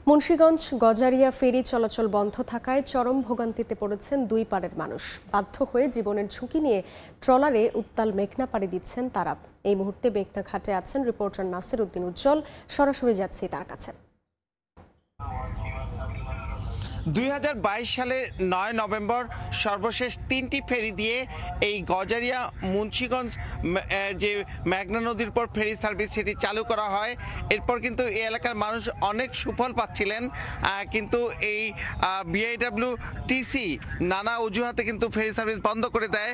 মুন্সিগঞ্জ গজারিয়া ফেরি চলাচল বন্ধ থাকায় চরম ভোগান্তিতে পড়েছেন দুই পাড়ের মানুষ। বাধ্য হয়ে জীবনের ঝুঁকি নিয়ে ট্রলারে উত্তাল মেঘনা পাড়ি দিচ্ছেন তারা। এই মুহূর্তে মেঘনা ঘাটে আছেন রিপোর্টার নাসির উদ্দিন উজ্জ্বল। সরাসরি যাচ্ছি তার কাছে। 2022 সালের 9 নভেম্বর সর্বশেষ 3টি ফেরি দিয়ে এই গজারিয়া মুন্সিগঞ্জ যে মেঘনা নদীর পর ফেরি সার্ভিস সেটি চালু করা হয়। এরপর কিন্তু এই এলাকার মানুষ অনেক সুফল পাচ্ছিলেন, কিন্তু এই BIWTC নানা অজুহাতে কিন্তু ফেরি সার্ভিস বন্ধ করে দেয়।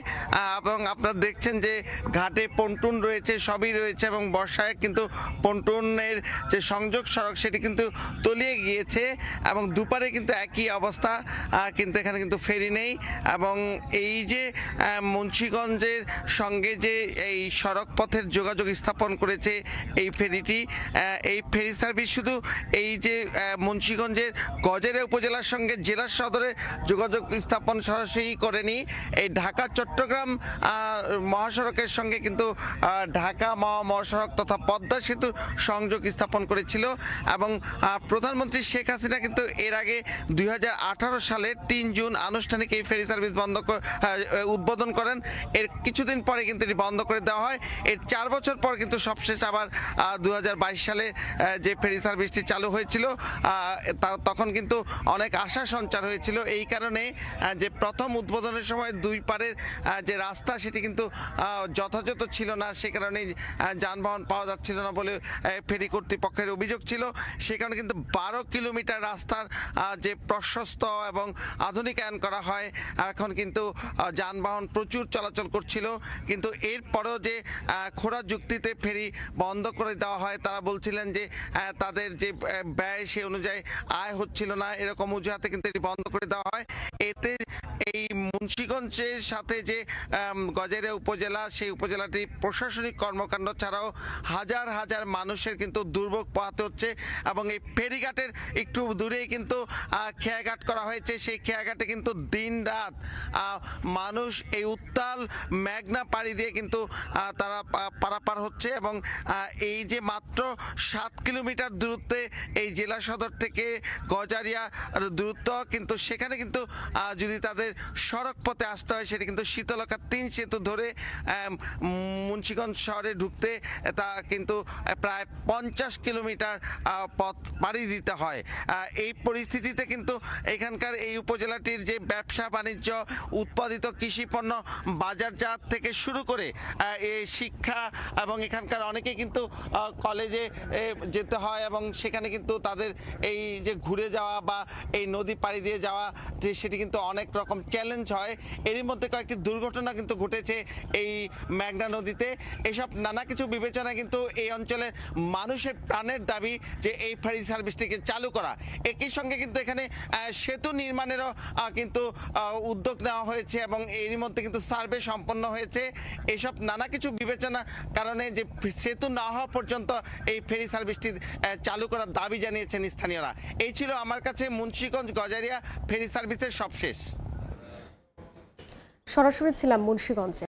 এবং আপনারা দেখছেন যে ঘাটে পন্টুন রয়েছে, সবই রয়েছে, এবং বর্ষায় কিন্তু পন্টুনের যে সংযোগ সড়ক সেটি কিন্তু তলিয়ে গিয়েছে এবং দুপারে কিন্তু একই অবস্থা, কিন্তু এখানে কিন্তু ফেরি নেই। এবং এই যে মুন্সিগঞ্জের সঙ্গে যে এই সড়ক পথের যোগাযোগ স্থাপন করেছে এই ফেরিটি, এই ফেরি সার্ভিস শুধু এই যে মুন্সিগঞ্জের গজারিয়া উপজেলার সঙ্গে জেলা সদরের যোগাযোগ স্থাপন সরাসরি করেনি, এই ঢাকা চট্টগ্রাম মহাসড়কের সঙ্গে কিন্তু ঢাকা মহাসড়ক তথা পদ্মা সেতুর সংযোগ স্থাপন করেছিল। এবং প্রধানমন্ত্রী শেখ হাসিনা কিন্তু এর আগে 2018 সালের 3 জুন আনুষ্ঠানিক এই ফেরি সার্ভিস উদ্বোধন করেন। এর কিছুদিন পরে কিন্তু এটি বন্ধ করে দেওয়া হয়। এর 4 বছর পর কিন্তু সবশেষ আবার 2022 সালে যে ফেরি সার্ভিসটি চালু হয়েছিল, তখন কিন্তু অনেক আশা সঞ্চার হয়েছিল। এই কারণে যে প্রথম উদ্বোধনের সময় দুই পারের যে রাস্তা সেটি কিন্তু যথাযথ ছিল না, সে কারণে যানবাহন পাওয়া যাচ্ছিল না বলে ফেরি কর্তৃপক্ষের অভিযোগ ছিল। সে কারণে কিন্তু 12 কিলোমিটার রাস্তার যে প্রশস্ত এবং আধুনিকায়ন করা হয়। এখন কিন্তু যানবাহন প্রচুর চলাচল করছিল, কিন্তু এরপরেও যে খোঁড়া যুক্তিতে ফেরি বন্ধ করে দেওয়া হয়, তারা বলছিলেন যে তাদের যে ব্যয় সে অনুযায়ী আয় হচ্ছিল না, এরকম অজুহাতে কিন্তু এটি বন্ধ করে দেওয়া হয়। এতে এই মুন্সিগঞ্জের সাথে যে গজারিয়া উপজেলা, সেই উপজেলাটি প্রশাসনিক কর্মকাণ্ড ছাড়াও হাজার হাজার মানুষের কিন্তু দুর্ভোগ পোহাতে হচ্ছে। এবং এই ফেরিঘাটের একটু দূরেই কিন্তু খেয়াঘাট করা হয়েছে। সেই খেয়াঘাটে কিন্তু দিন রাত মানুষ এই উত্তাল মেঘনা পাড়ি দিয়ে কিন্তু তারা পারাপার হচ্ছে। এবং এই যে মাত্র 7 কিলোমিটার দূরত্বে এই জেলা সদর থেকে গজারিয়া দূরত্ব, কিন্তু সেখানে কিন্তু যদি তাদের সড়ক পথে আসতে হয়, সেটি কিন্তু শীতলক্ষা 3 সেতু ধরে মুন্সিগঞ্জ শহরে ঢুকতে তা কিন্তু প্রায় 50 কিলোমিটার পথ পাড়ি দিতে হয়। এই পরিস্থিতিতে কিন্তু এখানকার এই উপজেলাটির যে ব্যবসা বাণিজ্য, উৎপাদিত কৃষি পণ্য বাজারজাত থেকে শুরু করে এই শিক্ষা, এবং এখানকার অনেকে কিন্তু কলেজে যেতে হয় এবং সেখানে কিন্তু তাদের এই যে ঘুরে যাওয়া বা এই নদী পাড়ি দিয়ে যাওয়া, সেটি কিন্তু অনেক রকম চ্যালেঞ্জ হয়। এরই মধ্যে কয়েকটি দুর্ঘটনা কিন্তু ঘটেছে এই মেঘনা নদীতে। এসব নানা কিছু বিবেচনা কিন্তু এই অঞ্চলের মানুষের প্রাণের দাবি যে এই ফেরি সার্ভিসটিকে চালু করা। একই সঙ্গে কিন্তু এখানে সেতু নির্মাণেরও কিন্তু উদ্যোগ নেওয়া হয়েছে এবং এরই মধ্যে কিন্তু সার্ভে সম্পন্ন হয়েছে। এসব নানা কিছু বিবেচনা কারণে যে সেতু না হওয়া পর্যন্ত এই ফেরি সার্ভিসটি চালু করার দাবি জানিয়েছেন স্থানীয়রা। এই ছিল আমার কাছে মুন্সিগঞ্জ গজারিয়া ফেরি সার্ভিসের সবশেষ। সরাসরি ছিলাম মুন্সিগঞ্জে।